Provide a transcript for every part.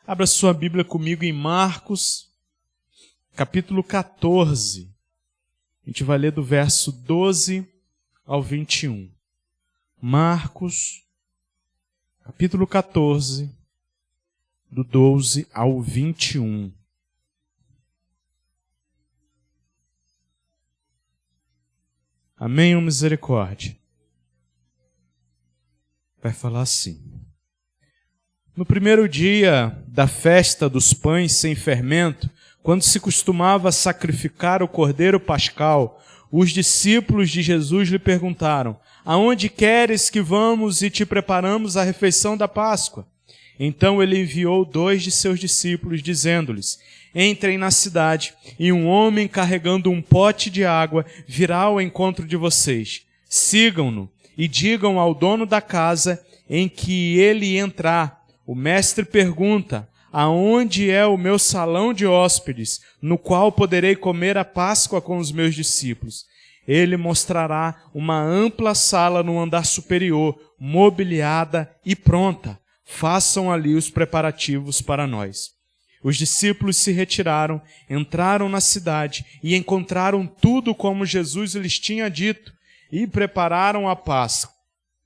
Abra sua Bíblia comigo em Marcos, capítulo 14. A gente vai ler do verso 12 ao 21. Marcos, capítulo 14, do 12 ao 21. Amém ou misericórdia? Vai falar assim. No primeiro dia da festa dos pães sem fermento, quando se costumava sacrificar o cordeiro pascal, os discípulos de Jesus lhe perguntaram: aonde queres que vamos e te preparamos a refeição da Páscoa? Então ele enviou 2 de seus discípulos, dizendo-lhes: entrem na cidade, e um homem carregando um pote de água virá ao encontro de vocês. Sigam-no e digam ao dono da casa em que ele entrar: o mestre pergunta: aonde é o meu salão de hóspedes, no qual poderei comer a Páscoa com os meus discípulos? Ele mostrará uma ampla sala no andar superior, mobiliada e pronta. Façam ali os preparativos para nós. Os discípulos se retiraram, entraram na cidade e encontraram tudo como Jesus lhes tinha dito e prepararam a Páscoa.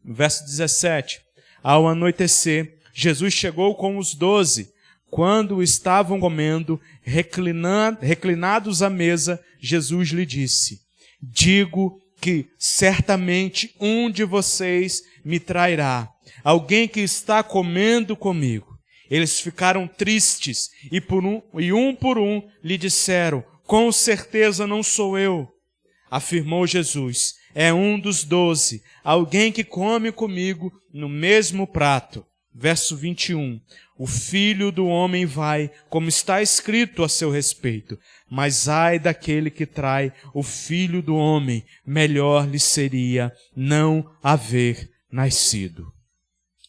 Verso 17. Ao anoitecer, Jesus chegou com os 12. Quando estavam comendo, reclinados à mesa, Jesus lhe disse: digo que certamente um de vocês me trairá, alguém que está comendo comigo. Eles ficaram tristes e um por um lhe disseram: com certeza não sou eu. Afirmou Jesus: é um dos 12, alguém que come comigo no mesmo prato. Verso 21. O Filho do Homem vai, como está escrito a seu respeito. Mas ai daquele que trai o Filho do Homem, melhor lhe seria não haver nascido.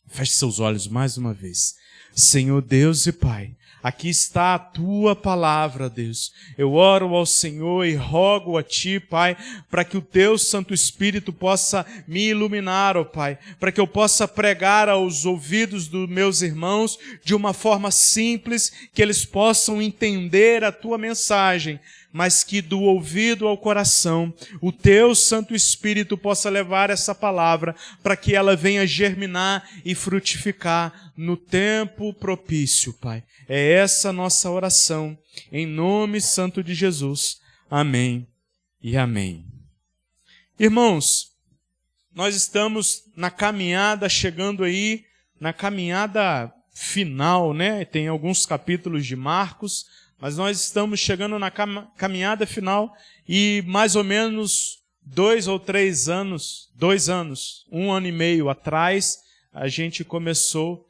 Feche seus olhos mais uma vez. Senhor Deus e Pai, aqui está a Tua palavra, Deus. Eu oro ao Senhor e rogo a Ti, Pai, para que o Teu Santo Espírito possa me iluminar, ó Pai, para que eu possa pregar aos ouvidos dos meus irmãos de uma forma simples, que eles possam entender a Tua mensagem, mas que do ouvido ao coração, o Teu Santo Espírito possa levar essa palavra para que ela venha germinar e frutificar no tempo propício, Pai. É essa a nossa oração, em nome santo de Jesus. Amém e amém. Irmãos, nós estamos na caminhada, chegando aí na caminhada final, né? Tem alguns capítulos de Marcos, mas nós estamos chegando na caminhada final e mais ou menos 2 ou 3 anos, 2 anos, 1 ano e meio atrás, a gente começou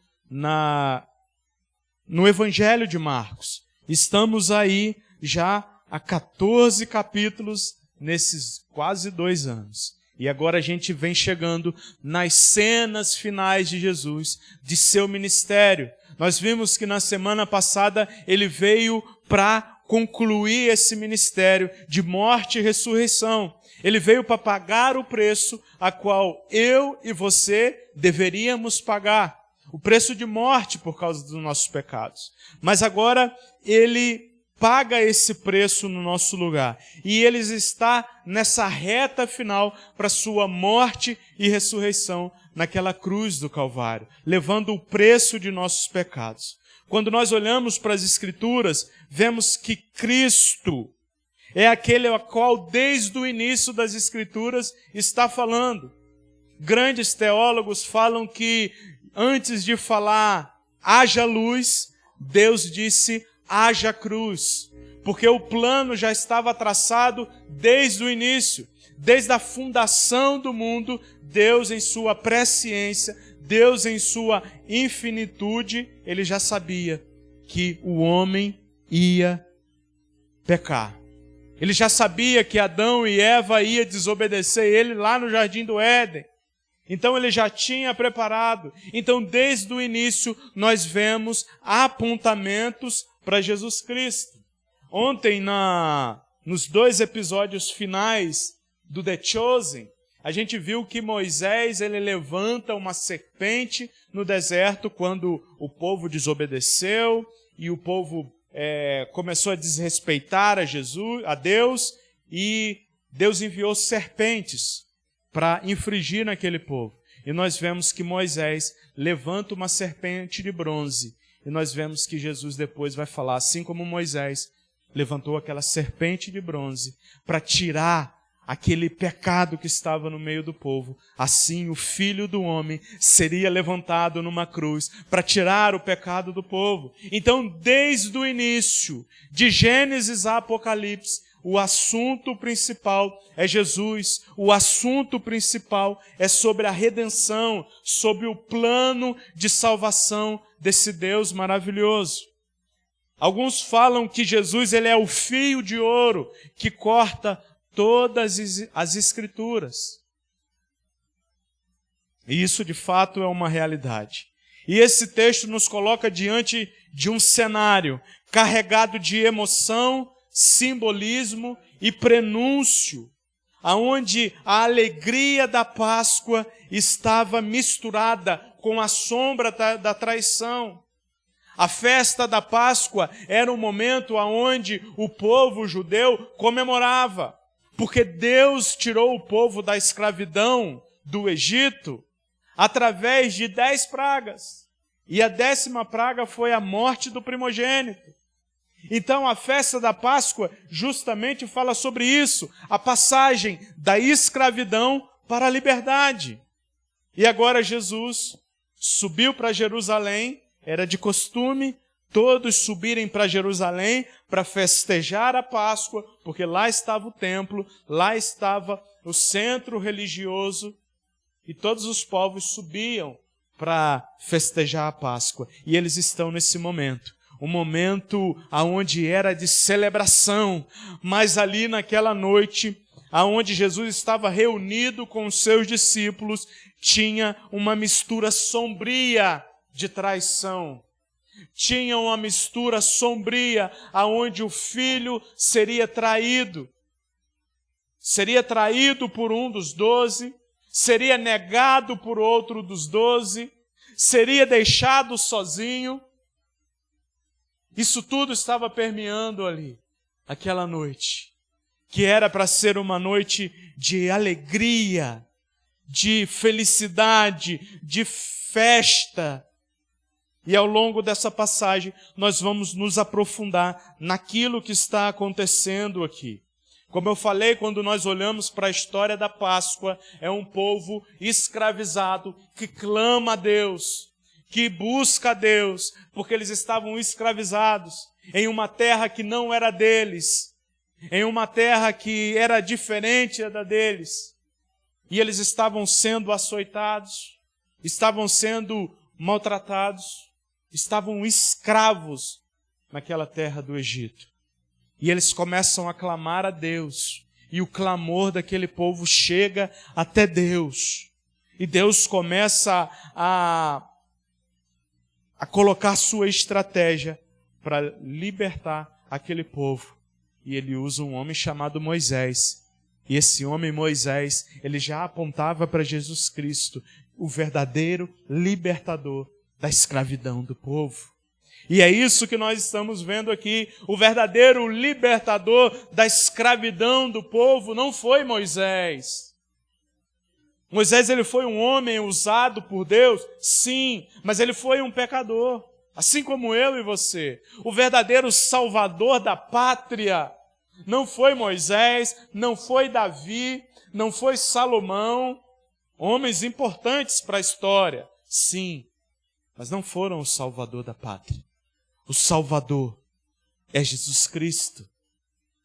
no Evangelho de Marcos. Estamos aí já há 14 capítulos nesses quase 2 anos. E agora a gente vem chegando nas cenas finais de Jesus, de seu ministério. Nós vimos que na semana passada ele veio para concluir esse ministério de morte e ressurreição. Ele veio para pagar o preço a qual eu e você deveríamos pagar. O preço de morte por causa dos nossos pecados. Mas agora ele paga esse preço no nosso lugar. E ele está nessa reta final para sua morte e ressurreição naquela cruz do Calvário, levando o preço de nossos pecados. Quando nós olhamos para as Escrituras, vemos que Cristo é aquele a qual desde o início das Escrituras está falando. Grandes teólogos falam que antes de falar haja luz, Deus disse haja cruz, porque o plano já estava traçado desde o início, desde a fundação do mundo. Deus em sua presciência, Deus em sua infinitude, ele já sabia que o homem ia pecar. Ele já sabia que Adão e Eva iam desobedecer ele lá no Jardim do Éden. Então ele já tinha preparado. Então desde o início nós vemos apontamentos para Jesus Cristo. Ontem nos 2 episódios finais do The Chosen, A gente viu que Moisés, ele levanta uma serpente no deserto quando o povo desobedeceu e o povo começou a desrespeitar a Deus, e Deus enviou serpentes para infligir naquele povo. E nós vemos que Moisés levanta uma serpente de bronze. E nós vemos que Jesus depois vai falar, assim como Moisés levantou aquela serpente de bronze para tirar aquele pecado que estava no meio do povo, assim o Filho do Homem seria levantado numa cruz para tirar o pecado do povo. Então, desde o início, de Gênesis a Apocalipse, o assunto principal é Jesus, o assunto principal é sobre a redenção, sobre o plano de salvação desse Deus maravilhoso. Alguns falam que Jesus, ele é o fio de ouro que corta todas as Escrituras. E isso, de fato, é uma realidade. E esse texto nos coloca diante de um cenário carregado de emoção, simbolismo e prenúncio, aonde a alegria da Páscoa estava misturada com a sombra da traição. A festa da Páscoa era um momento onde o povo judeu comemorava, porque Deus tirou o povo da escravidão do Egito através de 10 pragas. E a 10ª praga foi a morte do primogênito. Então a festa da Páscoa justamente fala sobre isso, a passagem da escravidão para a liberdade. E agora Jesus subiu para Jerusalém, era de costume todos subirem para Jerusalém para festejar a Páscoa, porque lá estava o templo, lá estava o centro religioso, e todos os povos subiam para festejar a Páscoa. E eles estão nesse momento, um momento onde era de celebração, mas ali naquela noite, aonde Jesus estava reunido com os seus discípulos, tinha uma mistura sombria de traição. Tinha uma mistura sombria aonde o filho seria traído. Seria traído por um dos 12, seria negado por outro dos 12, seria deixado sozinho. Isso tudo estava permeando ali, aquela noite, que era para ser uma noite de alegria, de felicidade, de festa. E ao longo dessa passagem, nós vamos nos aprofundar naquilo que está acontecendo aqui. Como eu falei, quando nós olhamos para a história da Páscoa, é um povo escravizado que clama a Deus, que busca a Deus, porque eles estavam escravizados em uma terra que não era deles, em uma terra que era diferente da deles. E eles estavam sendo açoitados, estavam sendo maltratados, estavam escravos naquela terra do Egito. E eles começam a clamar a Deus. E o clamor daquele povo chega até Deus. E Deus começa a colocar sua estratégia para libertar aquele povo. E ele usa um homem chamado Moisés. E esse homem, Moisés, ele já apontava para Jesus Cristo, o verdadeiro libertador da escravidão do povo. E é isso que nós estamos vendo aqui. O verdadeiro libertador da escravidão do povo não foi Moisés. Moisés, ele foi um homem usado por Deus, sim, mas ele foi um pecador, assim como eu e você. O verdadeiro salvador da pátria não foi Moisés, não foi Davi, não foi Salomão, homens importantes para a história, sim, mas não foram o salvador da pátria. O salvador é Jesus Cristo,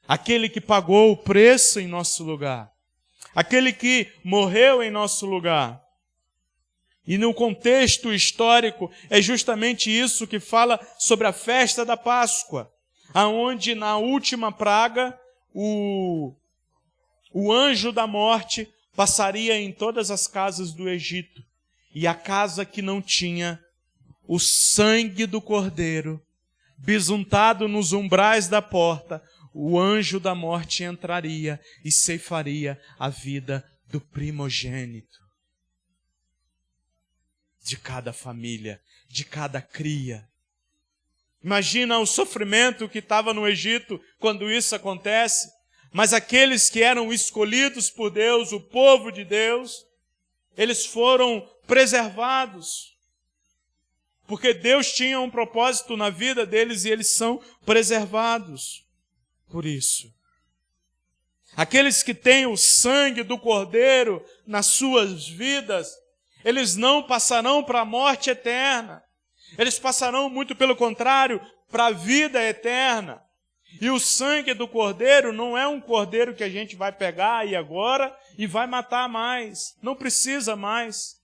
aquele que pagou o preço em nosso lugar, aquele que morreu em nosso lugar. E no contexto histórico é justamente isso que fala sobre a festa da Páscoa, aonde na última praga o anjo da morte passaria em todas as casas do Egito, e a casa que não tinha o sangue do cordeiro bisuntado nos umbrais da porta, o anjo da morte entraria e ceifaria a vida do primogênito de cada família, de cada cria. Imagina o sofrimento que estava no Egito quando isso acontece, mas aqueles que eram escolhidos por Deus, o povo de Deus, eles foram preservados, porque Deus tinha um propósito na vida deles e eles são preservados por isso. Aqueles que têm o sangue do Cordeiro nas suas vidas, eles não passarão para a morte eterna. Eles passarão, muito pelo contrário, para a vida eterna. E o sangue do Cordeiro não é um cordeiro que a gente vai pegar aí agora e vai matar mais. Não precisa mais.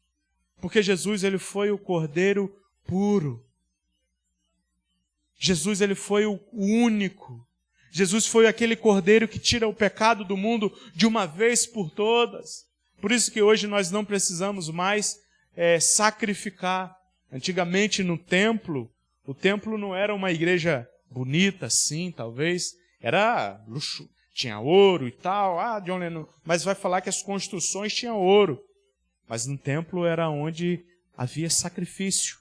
Porque Jesus, ele foi o Cordeiro puro. Jesus, ele foi o único. Jesus foi aquele Cordeiro que tira o pecado do mundo de uma vez por todas. Por isso que hoje nós não precisamos mais sacrificar. Antigamente no templo, o templo não era uma igreja bonita assim, talvez. Era luxo, tinha ouro e tal. John Lennon, mas vai falar que as construções tinham ouro. Mas no templo era onde havia sacrifício,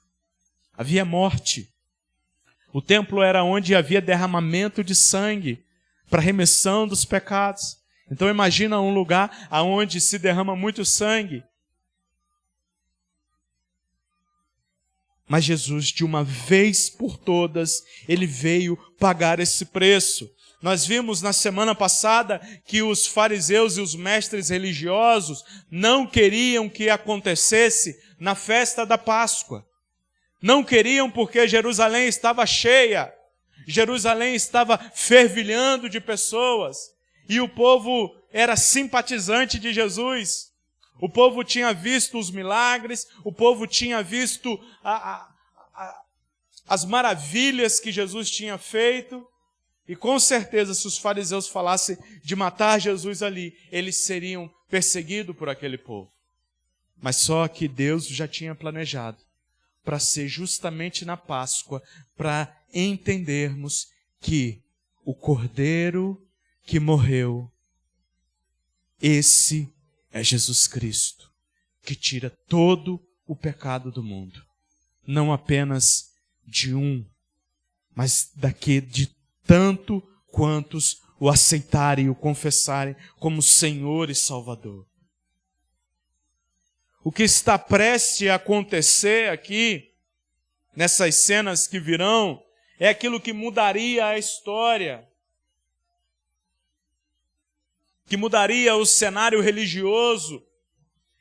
havia morte. O templo era onde havia derramamento de sangue para remissão dos pecados. Então imagina um lugar onde se derrama muito sangue. Mas Jesus, de uma vez por todas, ele veio pagar esse preço. Nós vimos na semana passada que os fariseus e os mestres religiosos não queriam que acontecesse na festa da Páscoa. Não queriam porque Jerusalém estava cheia. Jerusalém estava fervilhando de pessoas. E o povo era simpatizante de Jesus. O povo tinha visto os milagres, o povo tinha visto as maravilhas que Jesus tinha feito. E com certeza, se os fariseus falassem de matar Jesus ali, eles seriam perseguidos por aquele povo. Mas só que Deus já tinha planejado para ser justamente na Páscoa, para entendermos que o Cordeiro que morreu, esse é Jesus Cristo, que tira todo o pecado do mundo. Não apenas de um, mas de tanto quantos o aceitarem e o confessarem como Senhor e Salvador. O que está prestes a acontecer aqui, nessas cenas que virão, é aquilo que mudaria a história, que mudaria o cenário religioso,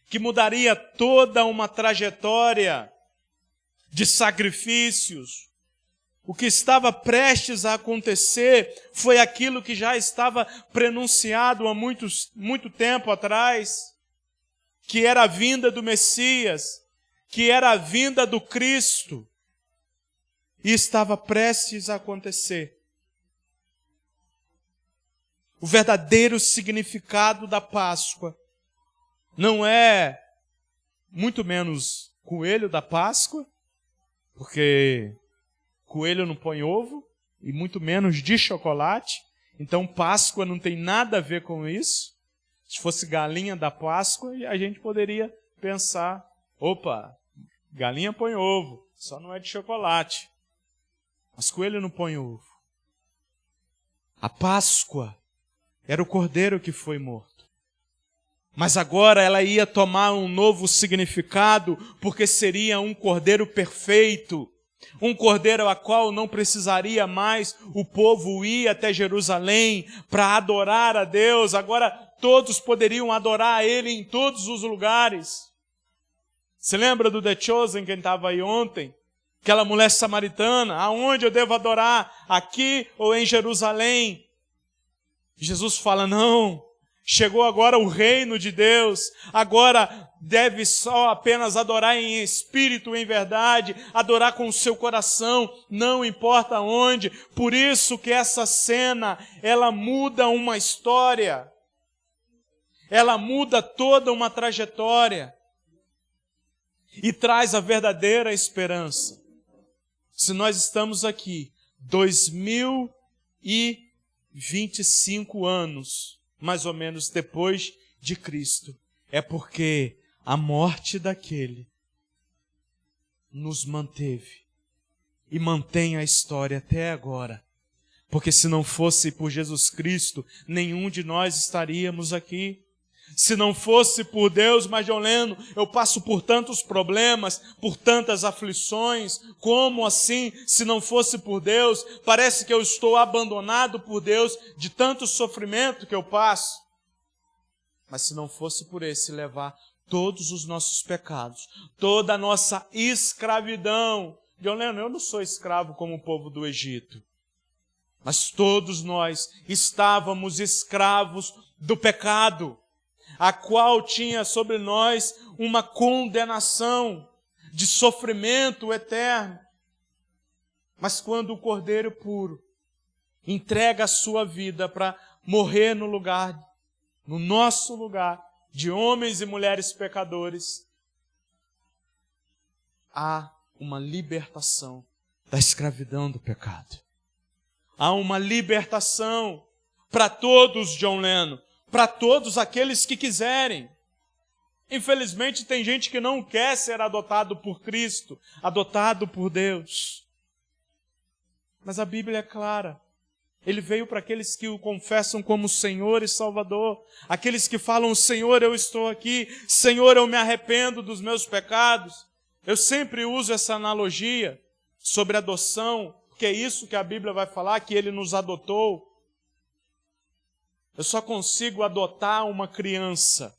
que mudaria toda uma trajetória de sacrifícios. O que estava prestes a acontecer foi aquilo que já estava prenunciado há muito tempo atrás, que era a vinda do Messias, que era a vinda do Cristo, e estava prestes a acontecer. O verdadeiro significado da Páscoa não é muito menos coelho da Páscoa, porque coelho não põe ovo, e muito menos de chocolate, então Páscoa não tem nada a ver com isso. Se fosse galinha da Páscoa, a gente poderia pensar, opa, galinha põe ovo, só não é de chocolate. Mas coelho não põe ovo. A Páscoa era o cordeiro que foi morto. Mas agora ela ia tomar um novo significado, porque seria um cordeiro perfeito. Um cordeiro a qual não precisaria mais o povo ir até Jerusalém para adorar a Deus. Agora todos poderiam adorar a Ele em todos os lugares. Se lembra do The Chosen, quem estava aí ontem? Aquela mulher samaritana, aonde eu devo adorar? Aqui ou em Jerusalém? Jesus fala, não, chegou agora o reino de Deus, agora deve só apenas adorar em espírito, em verdade, adorar com o seu coração, não importa onde. Por isso que essa cena, ela muda uma história, ela muda toda uma trajetória e traz a verdadeira esperança. Se nós estamos aqui, 2025 anos, mais ou menos depois de Cristo, é porque a morte daquele nos manteve e mantém a história até agora. Porque se não fosse por Jesus Cristo, nenhum de nós estaríamos aqui. Se não fosse por Deus, mas John Lennon, eu passo por tantos problemas, por tantas aflições. Como assim, se não fosse por Deus? Parece que eu estou abandonado por Deus de tanto sofrimento que eu passo. Mas se não fosse por esse levar todos os nossos pecados, toda a nossa escravidão. John Lennon, eu não sou escravo como o povo do Egito. Mas todos nós estávamos escravos do pecado, a qual tinha sobre nós uma condenação de sofrimento eterno. Mas quando o Cordeiro puro entrega a sua vida para morrer no nosso lugar, de homens e mulheres pecadores, há uma libertação da escravidão do pecado. Há uma libertação para todos, John Lennon, para todos aqueles que quiserem. Infelizmente tem gente que não quer ser adotado por Cristo, adotado por Deus. Mas a Bíblia é clara. Ele veio para aqueles que o confessam como Senhor e Salvador. Aqueles que falam, Senhor, eu estou aqui. Senhor, eu me arrependo dos meus pecados. Eu sempre uso essa analogia sobre adoção, porque é isso que a Bíblia vai falar, que Ele nos adotou. Eu só consigo adotar uma criança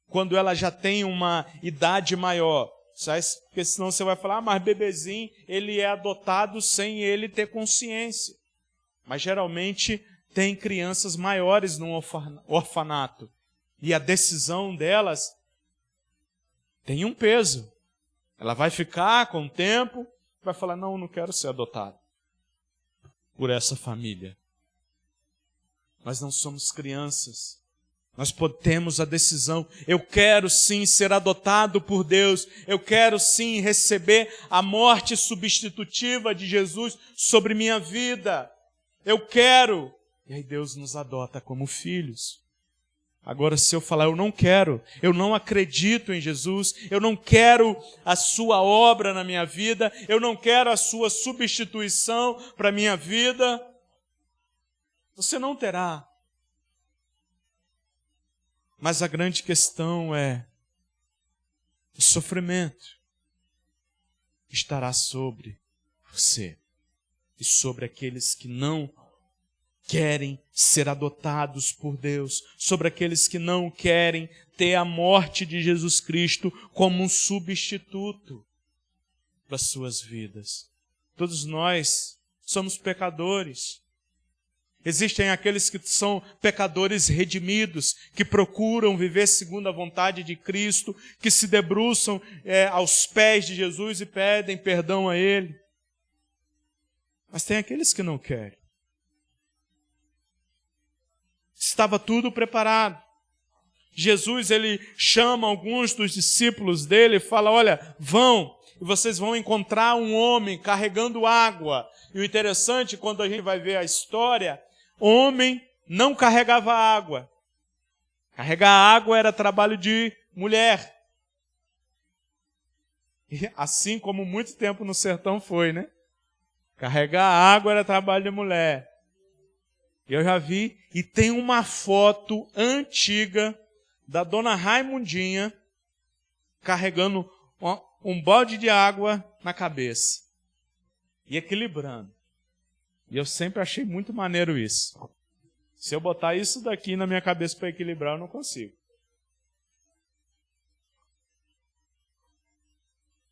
quando ela já tem uma idade maior. Porque senão você vai falar, mas bebezinho, ele é adotado sem ele ter consciência. Mas geralmente tem crianças maiores no orfanato. E a decisão delas tem um peso. Ela vai ficar com o tempo, vai falar, não quero ser adotado por essa família. Nós não somos crianças. Nós temos a decisão. Eu quero sim ser adotado por Deus. Eu quero sim receber a morte substitutiva de Jesus sobre minha vida. Eu quero. E aí Deus nos adota como filhos. Agora, se eu falar, eu não quero, eu não acredito em Jesus, eu não quero a sua obra na minha vida, eu não quero a sua substituição para a minha vida, você não terá. Mas a grande questão é, o sofrimento estará sobre você e sobre aqueles que não querem ser adotados por Deus, sobre aqueles que não querem ter a morte de Jesus Cristo como um substituto para suas vidas. Todos nós somos pecadores. Existem aqueles que são pecadores redimidos, que procuram viver segundo a vontade de Cristo, que se debruçam aos pés de Jesus e pedem perdão a Ele. Mas tem aqueles que não querem. Estava tudo preparado. Jesus, ele chama alguns dos discípulos dele e fala, olha, vão, e vocês vão encontrar um homem carregando água. E o interessante, quando a gente vai ver a história, homem não carregava água. Carregar água era trabalho de mulher. E assim como muito tempo no sertão foi, né? Carregar água era trabalho de mulher. Eu já vi, e tem uma foto antiga da dona Raimundinha carregando um balde de água na cabeça e equilibrando. E eu sempre achei muito maneiro isso. Se eu botar isso daqui na minha cabeça para equilibrar, eu não consigo.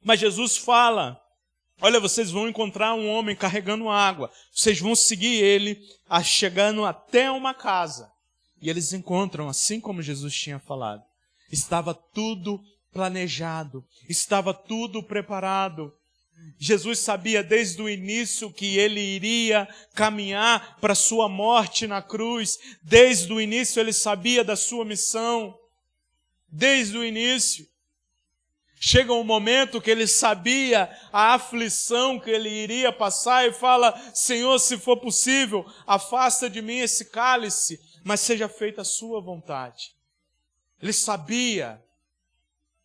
Mas Jesus fala, olha, vocês vão encontrar um homem carregando água. Vocês vão seguir ele, chegando até uma casa. E eles encontram, assim como Jesus tinha falado. Estava tudo planejado. Estava tudo preparado. Jesus sabia desde o início que ele iria caminhar para a sua morte na cruz. Desde o início ele sabia da sua missão. Desde o início. Chega um momento que ele sabia a aflição que ele iria passar e fala, Senhor, se for possível, afasta de mim esse cálice, mas seja feita a sua vontade. Ele sabia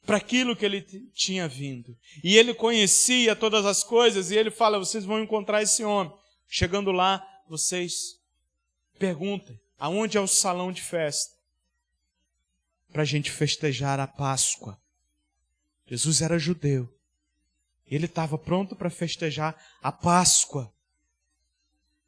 para aquilo que ele tinha vindo. E ele conhecia todas as coisas, e ele fala, vocês vão encontrar esse homem. Chegando lá, vocês perguntem, aonde é o salão de festa? Para a gente festejar a Páscoa. Jesus era judeu. Ele estava pronto para festejar a Páscoa.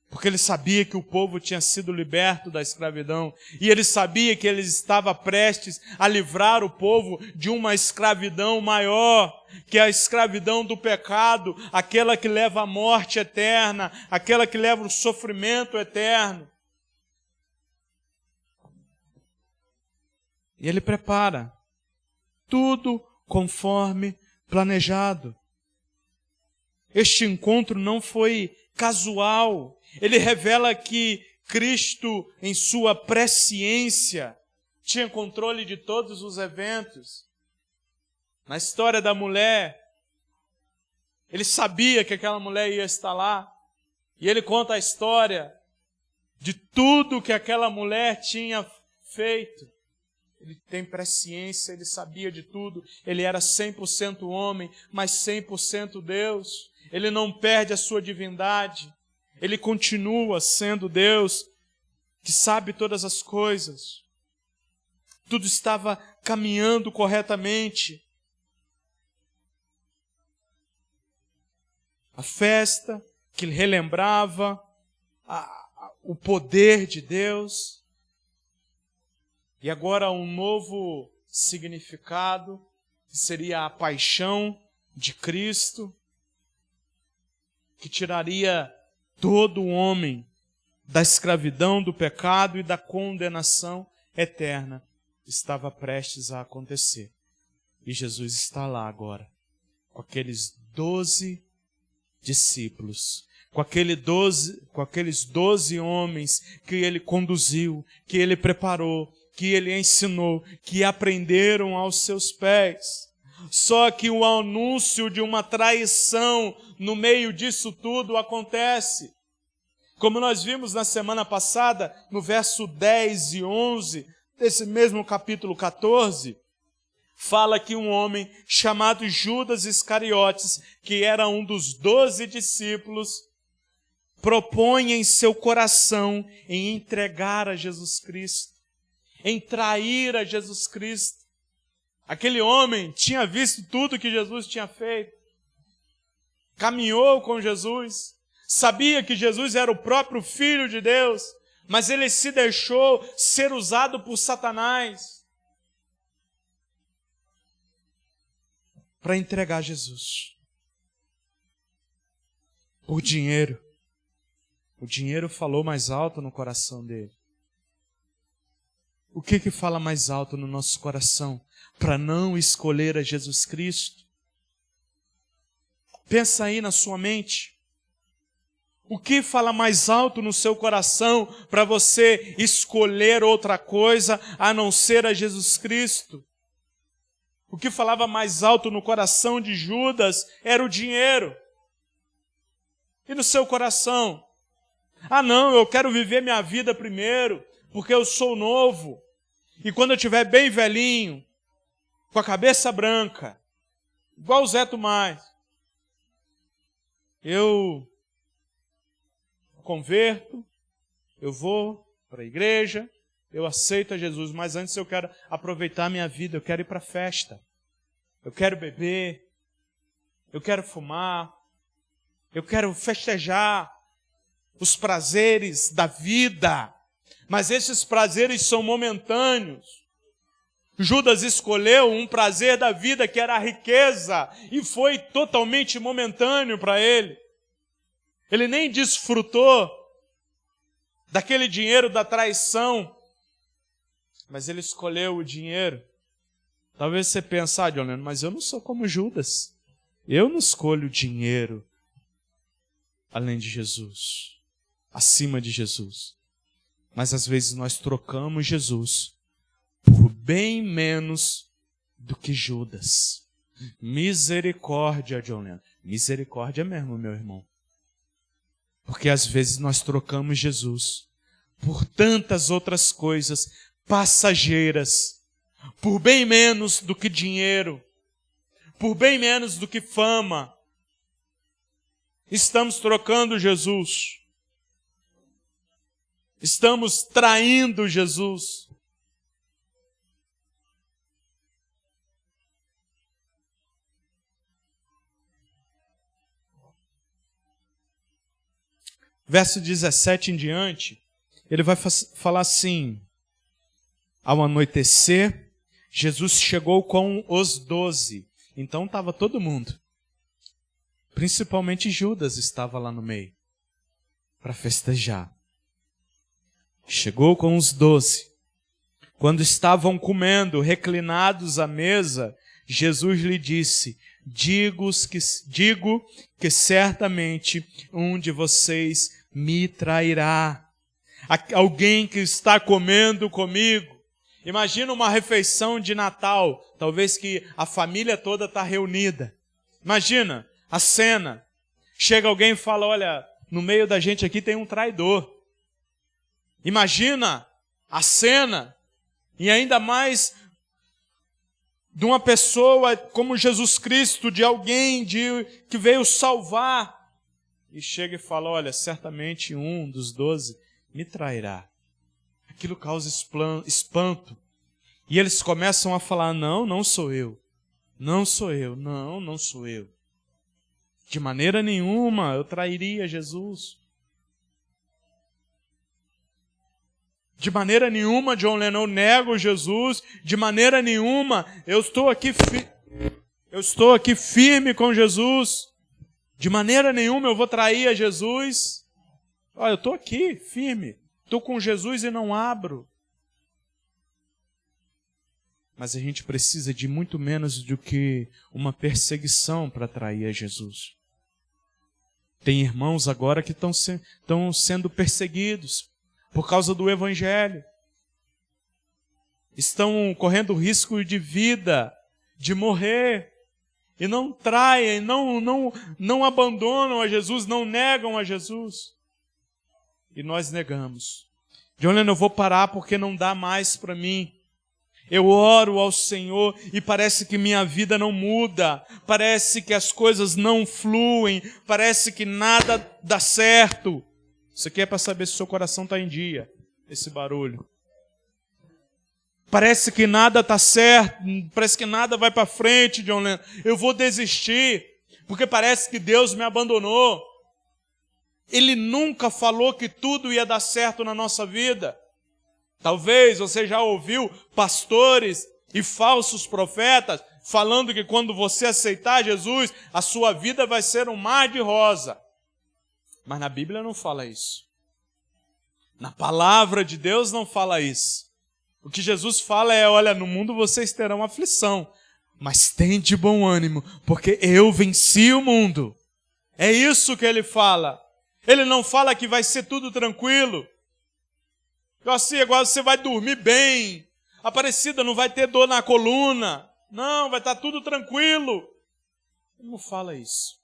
Porque ele sabia que o povo tinha sido liberto da escravidão. E ele sabia que ele estava prestes a livrar o povo de uma escravidão maior, que é a escravidão do pecado, aquela que leva à morte eterna, aquela que leva ao sofrimento eterno. E ele prepara tudo conforme planejado. Este encontro não foi casual. Ele revela que Cristo, em sua presciência, tinha controle de todos os eventos. Na história da mulher, ele sabia que aquela mulher ia estar lá. E ele conta a história de tudo que aquela mulher tinha feito. Ele tem presciência, ele sabia de tudo. Ele era 100% homem, mas 100% Deus. Ele não perde a sua divindade. Ele continua sendo Deus, que sabe todas as coisas. Tudo estava caminhando corretamente. A festa que relembrava o poder de Deus. E agora um novo significado, que seria a paixão de Cristo, que tiraria todo homem da escravidão, do pecado e da condenação eterna, estava prestes a acontecer. E Jesus está lá agora, com aqueles 12 discípulos, com aqueles 12 homens que ele conduziu, que ele preparou, que ele ensinou, que aprenderam aos seus pés. Só que o anúncio de uma traição no meio disso tudo acontece. Como nós vimos na semana passada, no verso 10 e 11, desse mesmo capítulo 14, fala que um homem chamado Judas Iscariotes, que era um dos 12 discípulos, propõe em seu coração em entregar a Jesus Cristo, em trair a Jesus Cristo. Aquele homem tinha visto tudo que Jesus tinha feito, caminhou com Jesus, sabia que Jesus era o próprio Filho de Deus, mas ele se deixou ser usado por Satanás para entregar Jesus por dinheiro. O dinheiro falou mais alto no coração dele. O que fala mais alto no nosso coração para não escolher a Jesus Cristo? Pensa aí na sua mente. O que fala mais alto no seu coração para você escolher outra coisa a não ser a Jesus Cristo? O que falava mais alto no coração de Judas era o dinheiro. E no seu coração? Ah, não, eu quero viver minha vida primeiro, porque eu sou novo. E quando eu estiver bem velhinho, com a cabeça branca, igual o Zé Tomás, eu converto, eu vou para a igreja, eu aceito a Jesus, mas antes eu quero aproveitar a minha vida, eu quero ir para a festa, eu quero beber, eu quero fumar, eu quero festejar os prazeres da vida, mas esses prazeres são momentâneos. Judas escolheu um prazer da vida que era a riqueza e foi totalmente momentâneo para ele. Ele nem desfrutou daquele dinheiro da traição, mas ele escolheu o dinheiro. Talvez você pense, John Lennon, mas eu não sou como Judas. Eu não escolho dinheiro além de Jesus, acima de Jesus. Mas às vezes nós trocamos Jesus por bem menos do que Judas. Misericórdia, John Lennon. Misericórdia mesmo, meu irmão. Porque às vezes nós trocamos Jesus por tantas outras coisas passageiras, por bem menos do que dinheiro, por bem menos do que fama, estamos trocando Jesus. Estamos traindo Jesus. Verso 17 em diante, ele vai falar assim: ao anoitecer, Jesus chegou com os 12. Então estava todo mundo. Principalmente Judas estava lá no meio, para festejar. Chegou com os 12. Quando estavam comendo, reclinados à mesa, Jesus lhe disse: digo que certamente um de vocês me trairá. Alguém que está comendo comigo. Imagina uma refeição de Natal, talvez que a família toda está reunida. Imagina a cena. Chega alguém e fala: olha, no meio da gente aqui tem um traidor. Imagina a cena, e ainda mais de uma pessoa como Jesus Cristo, de alguém que veio salvar. E chega e fala: olha, certamente um dos 12 me trairá. Aquilo causa espanto. E eles começam a falar: não, não sou eu. Não sou eu. Não, não sou eu. De maneira nenhuma eu trairia Jesus. De maneira nenhuma, John Lennon, nego Jesus. De maneira nenhuma, eu estou aqui firme com Jesus. De maneira nenhuma eu vou trair a Jesus. Olha, eu estou aqui firme. Estou com Jesus e não abro. Mas a gente precisa de muito menos do que uma perseguição para trair a Jesus. Tem irmãos agora que estão sendo perseguidos por causa do Evangelho. Estão correndo risco de vida, de morrer. E não traem, não abandonam a Jesus, não negam a Jesus. E nós negamos. John Lennon, eu vou parar porque não dá mais para mim. Eu oro ao Senhor e parece que minha vida não muda. Parece que as coisas não fluem. Parece que nada dá certo. Isso aqui é para saber se o seu coração está em dia, esse barulho. Parece que nada está certo, parece que nada vai para frente, John Lennon. Eu vou desistir, porque parece que Deus me abandonou. Ele nunca falou que tudo ia dar certo na nossa vida. Talvez você já ouviu pastores e falsos profetas falando que quando você aceitar Jesus, a sua vida vai ser um mar de rosa. Mas na Bíblia não fala isso. Na palavra de Deus não fala isso. O que Jesus fala é: olha, no mundo vocês terão aflição, mas tem de bom ânimo, porque eu venci o mundo. É isso que ele fala. Ele não fala que vai ser tudo tranquilo. Assim, agora você vai dormir bem. Aparecida, não vai ter dor na coluna. Não, vai estar tudo tranquilo. Ele não fala isso.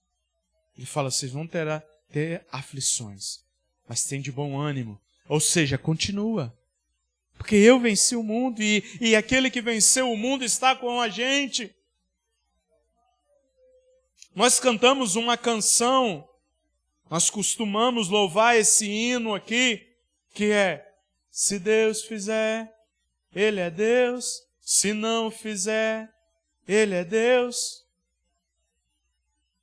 Ele fala: vocês vão ter aflições, mas tem de bom ânimo. Ou seja, continua. Porque eu venci o mundo e aquele que venceu o mundo está com a gente. Nós cantamos uma canção, nós costumamos louvar esse hino aqui, que é: se Deus fizer, Ele é Deus. Se não fizer, Ele é Deus.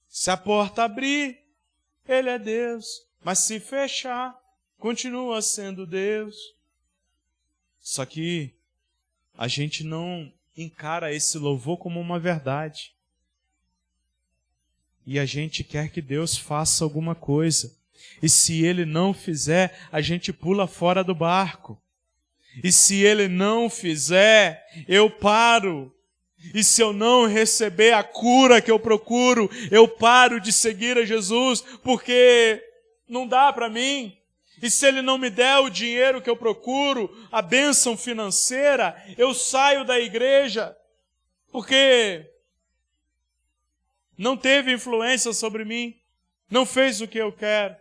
Se a porta abrir, Ele é Deus. Mas se fechar, continua sendo Deus. Só que a gente não encara esse louvor como uma verdade. E a gente quer que Deus faça alguma coisa. E se Ele não fizer, a gente pula fora do barco. E se Ele não fizer, eu paro. E se eu não receber a cura que eu procuro, eu paro de seguir a Jesus, porque não dá para mim. E se Ele não me der o dinheiro que eu procuro, a bênção financeira, eu saio da igreja, porque não teve influência sobre mim, não fez o que eu quero.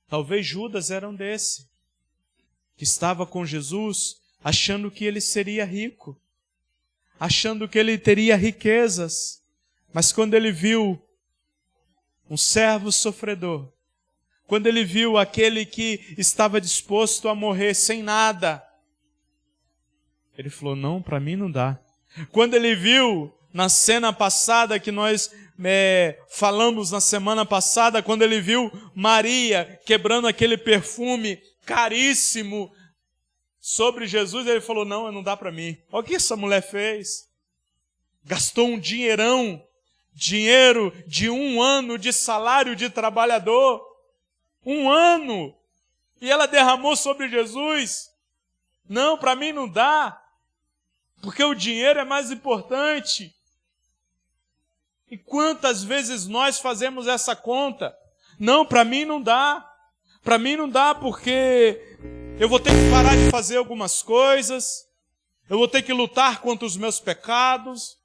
Talvez Judas era um desse, que estava com Jesus, achando que ele seria rico, achando que ele teria riquezas. Mas quando ele viu um servo sofredor, quando ele viu aquele que estava disposto a morrer sem nada, ele falou, não, para mim não dá. Quando ele viu, na cena passada que nós falamos na semana passada, quando ele viu Maria quebrando aquele perfume caríssimo sobre Jesus, ele falou, não dá para mim. Olha o que essa mulher fez. Gastou um dinheiro de 1 ano de salário de trabalhador. 1 ano. E ela derramou sobre Jesus. Não, para mim não dá. Porque o dinheiro é mais importante. E quantas vezes nós fazemos essa conta? Não, para mim não dá. Para mim não dá porque eu vou ter que parar de fazer algumas coisas. Eu vou ter que lutar contra os meus pecados.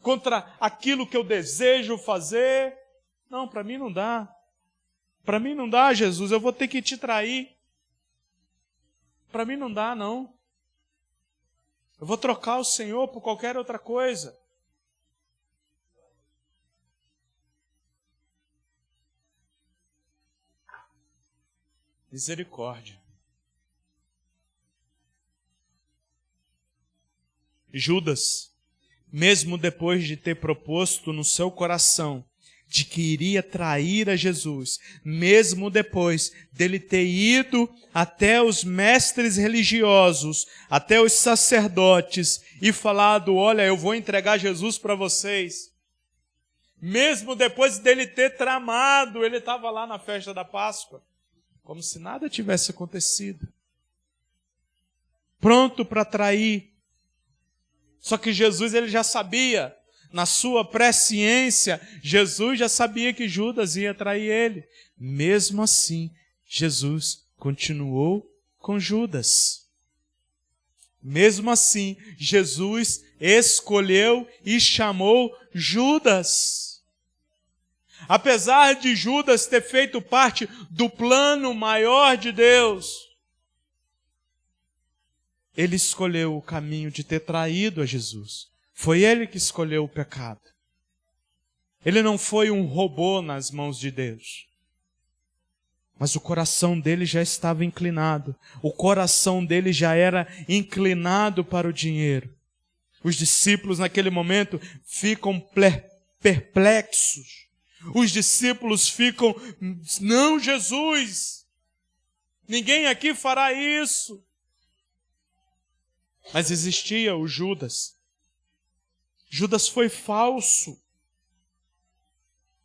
Contra aquilo que eu desejo fazer. Não, para mim não dá. Para mim não dá, Jesus, eu vou ter que te trair. Para mim não dá, não. Eu vou trocar o Senhor por qualquer outra coisa. Misericórdia. Judas, mesmo depois de ter proposto no seu coração de que iria trair a Jesus, mesmo depois dele ter ido até os mestres religiosos, até os sacerdotes e falado, olha, eu vou entregar Jesus para vocês. Mesmo depois dele ter tramado, ele estava lá na festa da Páscoa, como se nada tivesse acontecido. Pronto para trair. Só que Jesus, ele já sabia, na sua presciência, Jesus já sabia que Judas ia trair ele. Mesmo assim, Jesus continuou com Judas. Mesmo assim, Jesus escolheu e chamou Judas. Apesar de Judas ter feito parte do plano maior de Deus, ele escolheu o caminho de ter traído a Jesus. Foi ele que escolheu o pecado. Ele não foi um robô nas mãos de Deus. Mas o coração dele já estava inclinado. O coração dele já era inclinado para o dinheiro. Os discípulos naquele momento ficam perplexos. Os discípulos ficam, não, Jesus, ninguém aqui fará isso. Mas existia o Judas. Judas foi falso.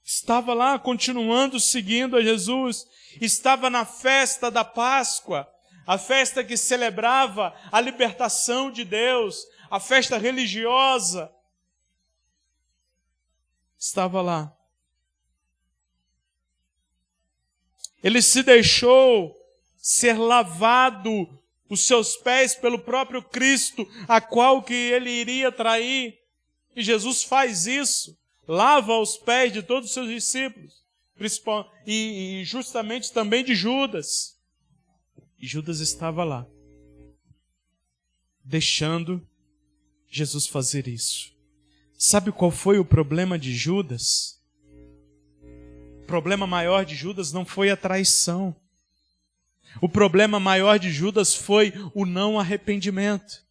Estava lá continuando seguindo a Jesus. Estava na festa da Páscoa, a festa que celebrava a libertação de Deus, a festa religiosa. Estava lá. Ele se deixou ser lavado os seus pés pelo próprio Cristo, a qual que ele iria trair. E Jesus faz isso, lava os pés de todos os seus discípulos, e justamente também de Judas. E Judas estava lá, deixando Jesus fazer isso. Sabe qual foi o problema de Judas? O problema maior de Judas não foi a traição. O problema maior de Judas foi o não arrependimento.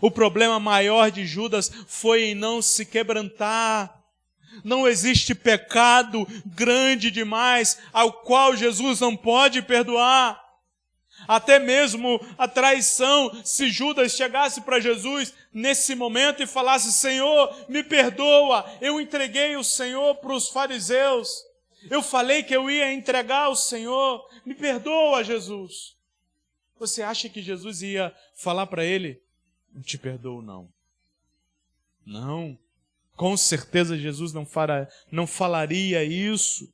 O problema maior de Judas foi em não se quebrantar. Não existe pecado grande demais ao qual Jesus não pode perdoar. Até mesmo a traição, se Judas chegasse para Jesus nesse momento e falasse, Senhor, me perdoa, eu entreguei o Senhor para os fariseus. Eu falei que eu ia entregar o Senhor, me perdoa, Jesus. Você acha que Jesus ia falar para ele, não te perdoo, não? Não. Com certeza Jesus não falaria isso.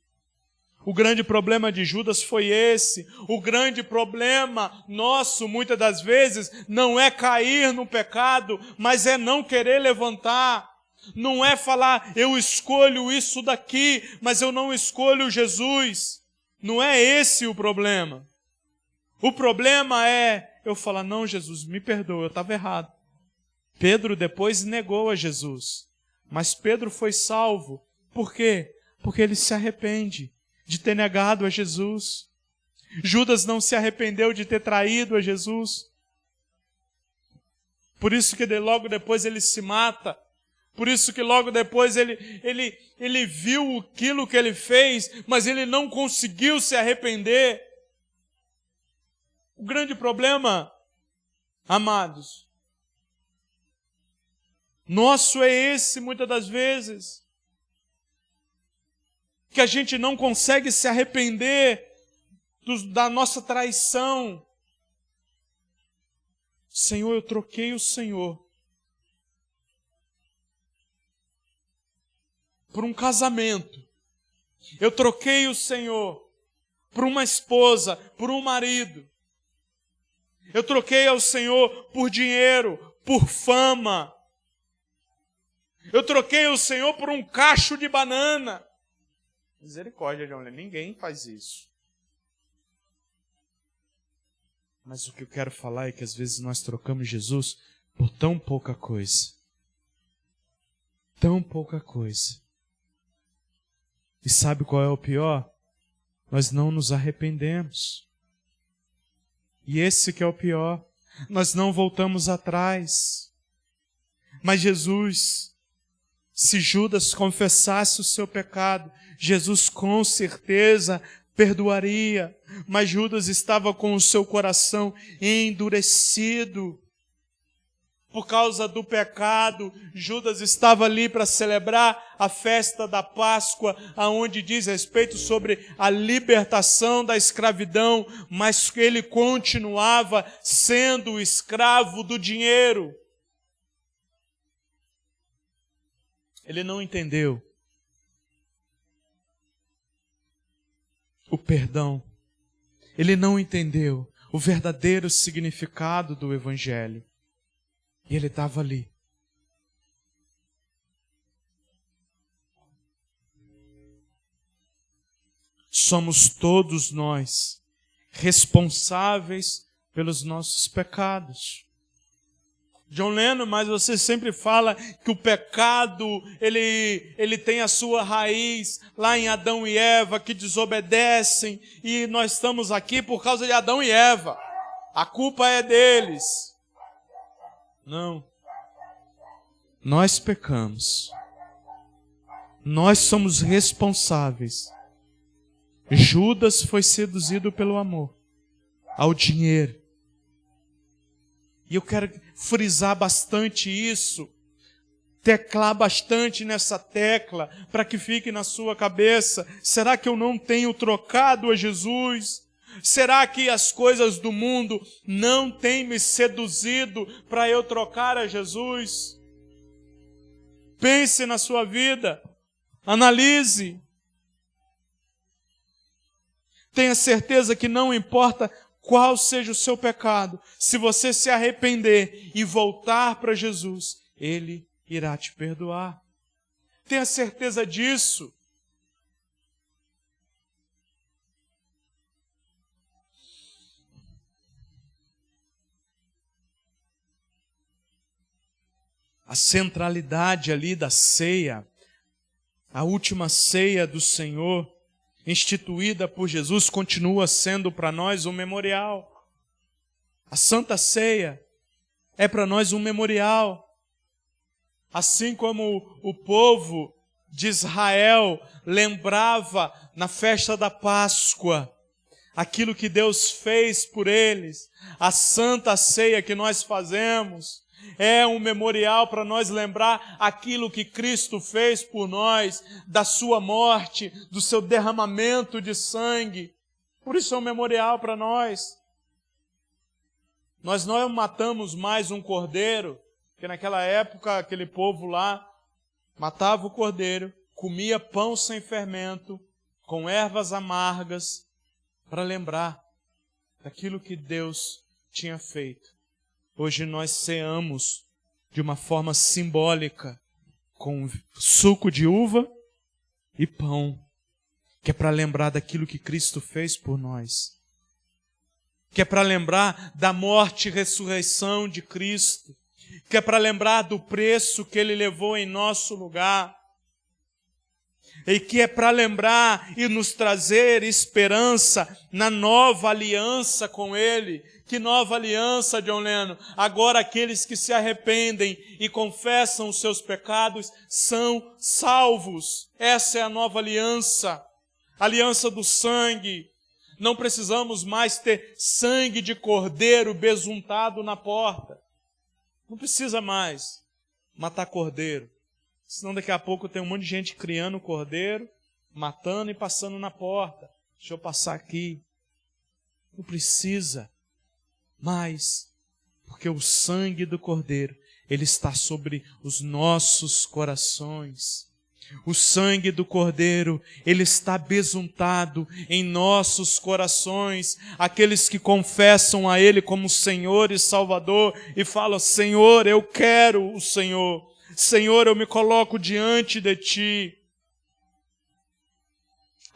O grande problema de Judas foi esse. O grande problema nosso, muitas das vezes, não é cair no pecado, mas é não querer levantar. Não é falar, eu escolho isso daqui, mas eu não escolho Jesus. Não é esse o problema. O problema é eu falar, não, Jesus, me perdoa, eu estava errado. Pedro depois negou a Jesus. Mas Pedro foi salvo. Por quê? Porque ele se arrepende de ter negado a Jesus. Judas não se arrependeu de ter traído a Jesus. Por isso que logo depois ele se mata. Por isso que logo depois ele viu aquilo que ele fez, mas ele não conseguiu se arrepender. O grande problema, amados, nosso é esse muitas das vezes. Que a gente não consegue se arrepender da nossa traição. Senhor, eu troquei o Senhor por um casamento. Eu troquei o Senhor por uma esposa, por um marido. Eu troquei ao Senhor por dinheiro, por fama. Eu troquei o Senhor por um cacho de banana. Misericórdia, João, ninguém faz isso. Mas o que eu quero falar é que às vezes nós trocamos Jesus por tão pouca coisa. Tão pouca coisa. E sabe qual é o pior? Nós não nos arrependemos. E esse que é o pior. Nós não voltamos atrás. Mas Jesus, se Judas confessasse o seu pecado, Jesus com certeza perdoaria. Mas Judas estava com o seu coração endurecido. Por causa do pecado, Judas estava ali para celebrar a festa da Páscoa, aonde diz respeito sobre a libertação da escravidão, mas ele continuava sendo escravo do dinheiro. Ele não entendeu o perdão. Ele não entendeu o verdadeiro significado do Evangelho. E ele estava ali. Somos todos nós responsáveis pelos nossos pecados. John Lennon, mas você sempre fala que o pecado, ele tem a sua raiz lá em Adão e Eva, que desobedecem, e nós estamos aqui por causa de Adão e Eva. A culpa é deles. Não. Nós pecamos. Nós somos responsáveis. Judas foi seduzido pelo amor ao dinheiro. E eu quero frisar bastante isso, teclar bastante nessa tecla, para que fique na sua cabeça. Será que eu não tenho trocado a Jesus? Será que as coisas do mundo não têm me seduzido para eu trocar a Jesus? Pense na sua vida, analise. Tenha certeza que não importa qual seja o seu pecado, se você se arrepender e voltar para Jesus, Ele irá te perdoar. Tenha certeza disso. A centralidade ali da ceia, a última ceia do Senhor, instituída por Jesus, continua sendo para nós um memorial. A Santa Ceia é para nós um memorial. Assim como o povo de Israel lembrava na festa da Páscoa aquilo que Deus fez por eles, a Santa Ceia que nós fazemos é um memorial para nós lembrar aquilo que Cristo fez por nós, da sua morte, do seu derramamento de sangue. Por isso é um memorial para nós. Nós não matamos mais um cordeiro, porque naquela época aquele povo lá matava o cordeiro, comia pão sem fermento, com ervas amargas, para lembrar daquilo que Deus tinha feito. Hoje nós ceamos de uma forma simbólica, com suco de uva e pão, que é para lembrar daquilo que Cristo fez por nós. que é para lembrar da morte e ressurreição de Cristo, que é para lembrar do preço que Ele levou em nosso lugar, e que é para lembrar e nos trazer esperança na nova aliança com Ele. Que nova aliança, John Lennon? Agora aqueles que se arrependem e confessam os seus pecados são salvos. Essa é a nova aliança, aliança do sangue. Não precisamos mais ter sangue de cordeiro besuntado na porta. Não precisa mais matar cordeiro. Senão daqui a pouco tem um monte de gente criando cordeiro, matando e passando na porta. Deixa eu passar aqui. Não precisa mais, porque o sangue do cordeiro, ele está sobre os nossos corações. O sangue do cordeiro, ele está besuntado em nossos corações. Aqueles que confessam a Ele como Senhor e Salvador e falam: Senhor, eu quero o Senhor. Senhor, eu me coloco diante de Ti.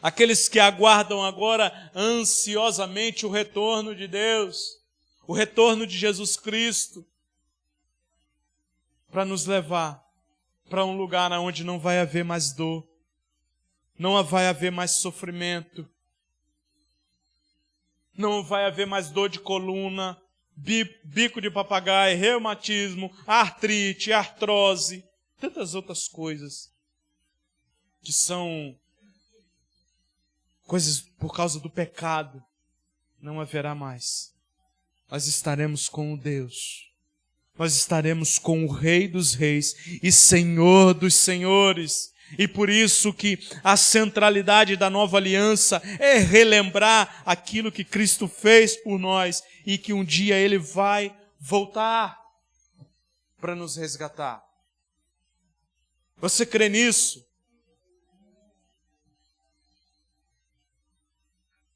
Aqueles que aguardam agora ansiosamente o retorno de Deus, o retorno de Jesus Cristo, para nos levar para um lugar onde não vai haver mais dor, não vai haver mais sofrimento, não vai haver mais dor de coluna, bico de papagaio, reumatismo, artrite, artrose, tantas outras coisas que são coisas por causa do pecado. Não haverá mais. Nós estaremos com o Deus. Nós estaremos com o Rei dos Reis e Senhor dos Senhores. E por isso que a centralidade da nova aliança é relembrar aquilo que Cristo fez por nós e que um dia Ele vai voltar para nos resgatar. Você crê nisso?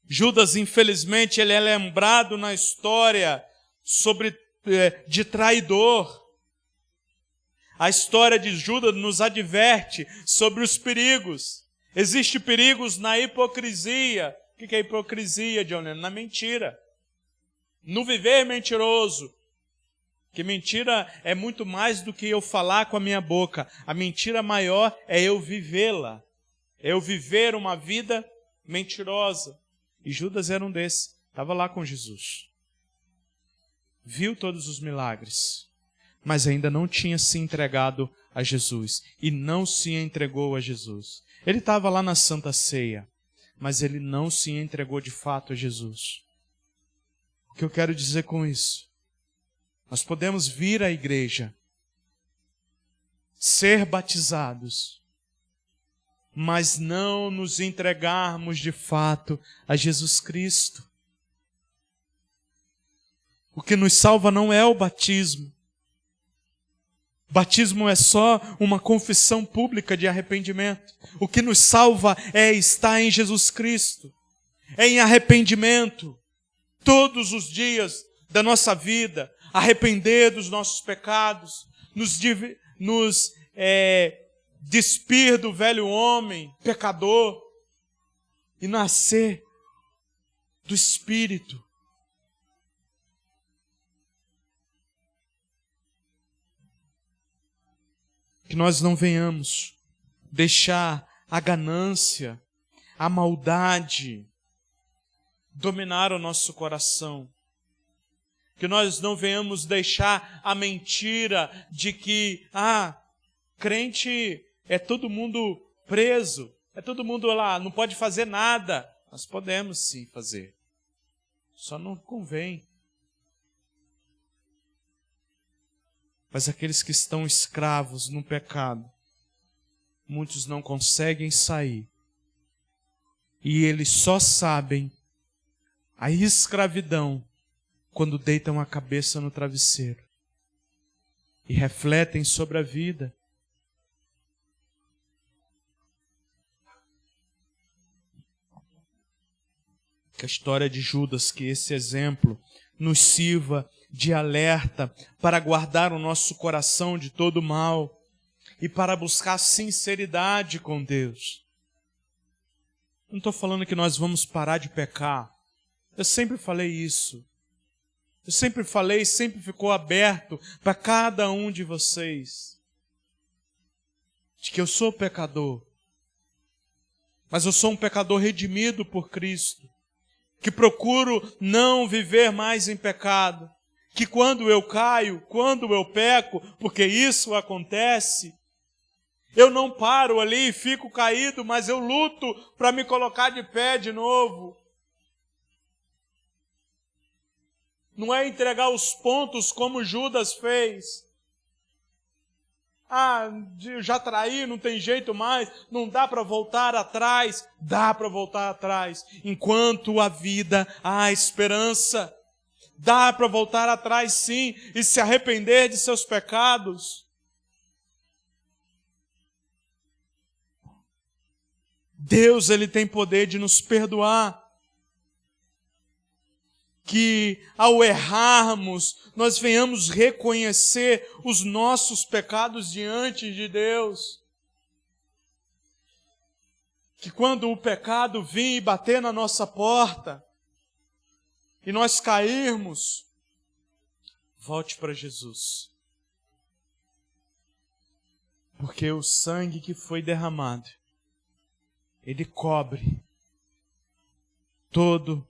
Judas, infelizmente, ele é lembrado na história de traidor. A história de Judas nos adverte sobre os perigos. Existem perigos na hipocrisia. O que é hipocrisia, John Lennon? Na mentira. No viver mentiroso. Que mentira é muito mais do que eu falar com a minha boca. A mentira maior é eu vivê-la. É eu viver uma vida mentirosa. E Judas era um desses. Estava lá com Jesus. Viu todos os milagres. Mas ainda não tinha se entregado a Jesus. E não se entregou a Jesus. Ele estava lá na Santa Ceia. Mas ele não se entregou de fato a Jesus. O que eu quero dizer com isso? Nós podemos vir à igreja, ser batizados, mas não nos entregarmos de fato a Jesus Cristo. O que nos salva não é o batismo. Batismo é só uma confissão pública de arrependimento. O que nos salva é estar em Jesus Cristo, é em arrependimento, todos os dias da nossa vida, arrepender dos nossos pecados, nos despir do velho homem pecador e nascer do Espírito. Que nós não venhamos deixar a ganância, a maldade dominar o nosso coração. Que nós não venhamos deixar a mentira de que, crente é todo mundo preso, é todo mundo lá, não pode fazer nada. Nós podemos sim fazer, só não convém. Mas aqueles que estão escravos no pecado, muitos não conseguem sair. E eles só sabem a escravidão quando deitam a cabeça no travesseiro e refletem sobre a vida. Que a história de Judas, que esse exemplo nos sirva de alerta para guardar o nosso coração de todo mal e para buscar sinceridade com Deus. Não estou falando que nós vamos parar de pecar. Eu sempre falei isso. Eu sempre falei, sempre ficou aberto para cada um de vocês. De que eu sou pecador. Mas eu sou um pecador redimido por Cristo. Que procuro não viver mais em pecado. Que quando eu caio, quando eu peco, porque isso acontece, eu não paro ali e fico caído, mas eu luto para me colocar de pé de novo. Não é entregar os pontos como Judas fez. Eu já traí, não tem jeito mais, não dá para voltar atrás. Dá para voltar atrás. Enquanto há vida, há esperança. Dá para voltar atrás sim e se arrepender de seus pecados. Deus, Ele tem poder de nos perdoar. Que ao errarmos, nós venhamos reconhecer os nossos pecados diante de Deus. Que quando o pecado vir e bater na nossa porta, e nós cairmos, volte para Jesus. Porque o sangue que foi derramado, ele cobre todo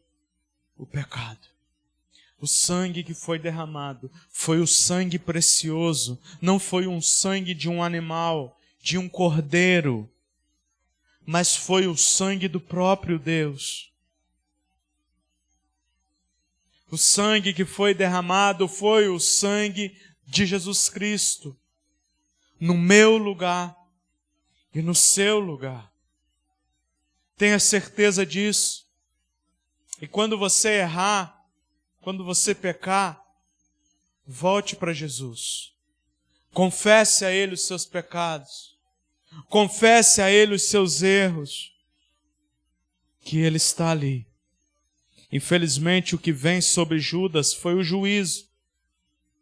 o pecado. O sangue que foi derramado foi o sangue precioso, não foi um sangue de um animal, de um cordeiro, mas foi o sangue do próprio Deus. O sangue que foi derramado foi o sangue de Jesus Cristo, no meu lugar e no seu lugar. Tenha certeza disso. E quando você errar, quando você pecar, volte para Jesus. Confesse a Ele os seus pecados. Confesse a Ele os seus erros. Que Ele está ali. Infelizmente, o que vem sobre Judas foi o juízo.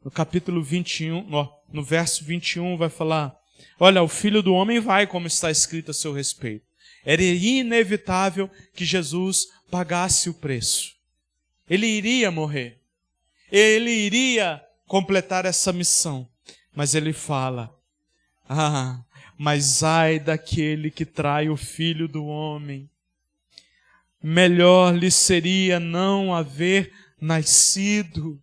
No capítulo 21, no verso 21, vai falar: olha, o Filho do Homem vai, como está escrito a seu respeito. Era inevitável que Jesus pagasse o preço. Ele iria morrer. Ele iria completar essa missão. Mas ele fala: mas ai daquele que trai o Filho do Homem. Melhor lhe seria não haver nascido.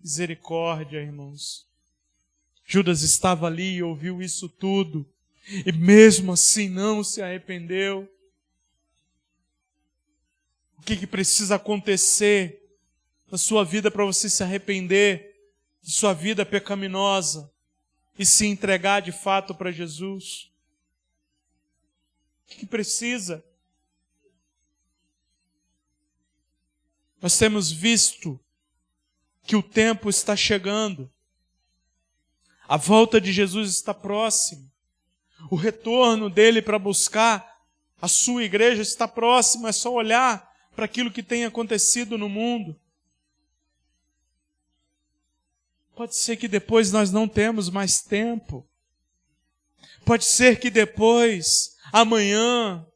Misericórdia, irmãos. Judas estava ali e ouviu isso tudo. E mesmo assim não se arrependeu. O que precisa acontecer na sua vida para você se arrepender de sua vida pecaminosa e se entregar de fato para Jesus? O que precisa? Nós temos visto que o tempo está chegando. A volta de Jesus está próxima. O retorno dele para buscar a sua igreja está próximo. É só olhar para aquilo que tem acontecido no mundo. Pode ser que depois nós não temos mais tempo. Pode ser que depois, amanhã,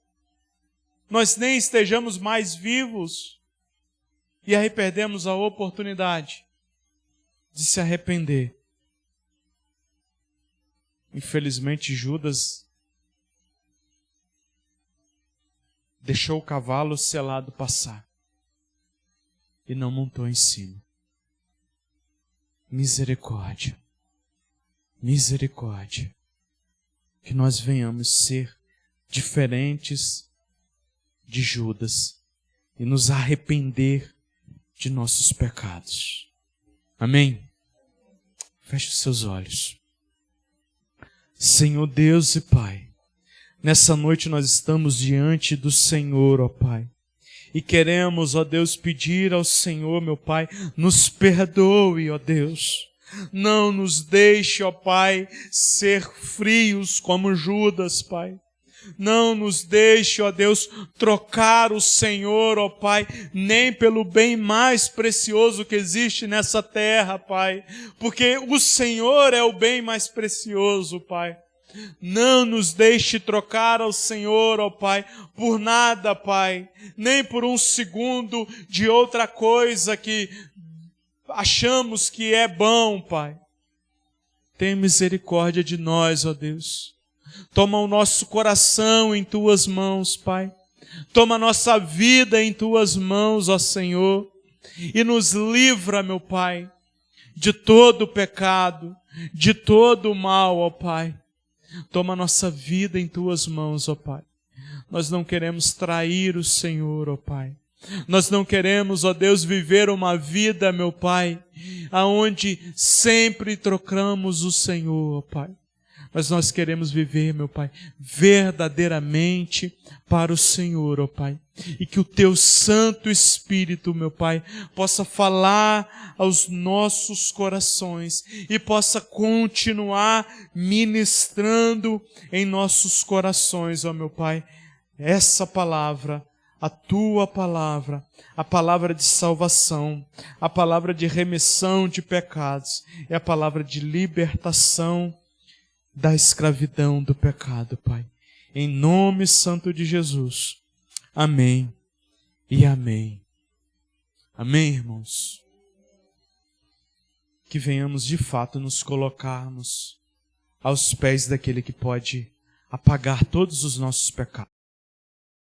nós nem estejamos mais vivos. E aí perdemos a oportunidade de se arrepender. Infelizmente, Judas deixou o cavalo selado passar e não montou em cima. Misericórdia, misericórdia, que nós venhamos ser diferentes de Judas e nos arrepender de nossos pecados. Amém? Feche os seus olhos. Senhor Deus e Pai, nessa noite nós estamos diante do Senhor, ó Pai, e queremos, ó Deus, pedir ao Senhor, meu Pai, nos perdoe, ó Deus. Não nos deixe, ó Pai, ser frios como Judas, Pai. Não nos deixe, ó Deus, trocar o Senhor, ó Pai, nem pelo bem mais precioso que existe nessa terra, Pai. Porque o Senhor é o bem mais precioso, Pai. Não nos deixe trocar ao Senhor, ó Pai, por nada, Pai, nem por um segundo de outra coisa que achamos que é bom, Pai. Tem misericórdia de nós, ó Deus. Toma o nosso coração em Tuas mãos, Pai. Toma a nossa vida em Tuas mãos, ó Senhor. E nos livra, meu Pai, de todo o pecado, de todo o mal, ó Pai. Toma a nossa vida em Tuas mãos, ó Pai. Nós não queremos trair o Senhor, ó Pai. Nós não queremos, ó Deus, viver uma vida, meu Pai, aonde sempre trocamos o Senhor, ó Pai. Mas nós queremos viver, meu Pai, verdadeiramente para o Senhor, ó Pai. E que o Teu Santo Espírito, meu Pai, possa falar aos nossos corações e possa continuar ministrando em nossos corações, ó meu Pai, essa palavra, a Tua palavra, a palavra de salvação, a palavra de remissão de pecados, é a palavra de libertação da escravidão do pecado, Pai. Em nome santo de Jesus. Amém e amém. Amém, irmãos? Que venhamos de fato nos colocarmos aos pés daquele que pode apagar todos os nossos pecados.